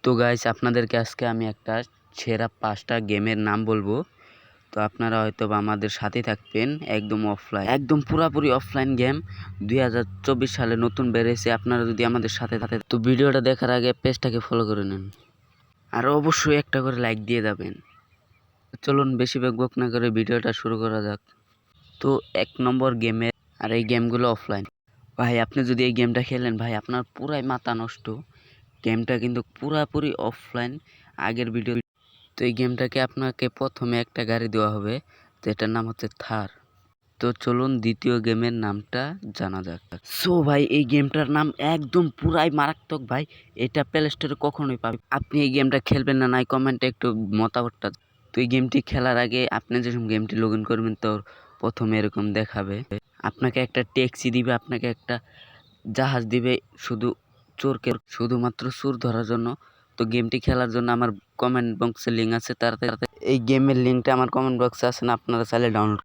তো গাইস আপনাদেরকে আজকে আমি একটা সেরা 5টা গেমের নাম বলবো। তো আপনারা হয়তো বা আমাদের সাথে থাকবেন। একদম অফলাইন, একদম পুরাপুরি অফলাইন গেম 2024 সালে নতুন বেরিয়েছে। আপনারা যদি আমাদের সাথে থাকেন তো ভিডিওটা দেখার আগে পেজটাকে ফলো করে নেন, আর অবশ্যই একটা করে লাইক দিয়ে যাবেন। চলুন বেশি বক না করে ভিডিওটা শুরু করা যাক। তো 1 নম্বর গেমের, আর এই গেমগুলো অফলাইন। ভাই আপনি যদি এই গেমটা খেলেন ভাই আপনার পুরাই মাথা নষ্ট। গেমটা কিন্তু পুরাপুরি অফলাইন আগের ভিডিও। তো এই গেমটাকে আপনাকে প্রথমে একটা গাড়ি দেওয়া হবে, যেটার নাম হচ্ছে থার। তো চলুন দ্বিতীয় গেমের নামটা জানা যাক। সো ভাই এই গেমটার নাম একদম পুরাই মারাত্মক ভাই। এটা প্লে স্টোরে কখনোই পাবে। আপনি এই গেমটা খেলবেন না নাই কমেন্টে একটু মতামতটা। তো এই গেমটি খেলার আগে আপনি যখন গেমটি লগ ইন করবেন তো প্রথমে এরকম দেখাবে, আপনাকে একটা ট্যাক্সি দিবে, আপনাকে একটা জাহাজ দিবে, শুধুমাত্র চোর ধরার জন্য। তো গেমটি খেলার জন্য আমার কমেন্ট বক্সে লিঙ্ক আছে, তাড়াতাড়ি এই গেমের লিঙ্কটা আমার কমেন্ট বক্সে আছে, না আপনারা চাইলে ডাউনলোড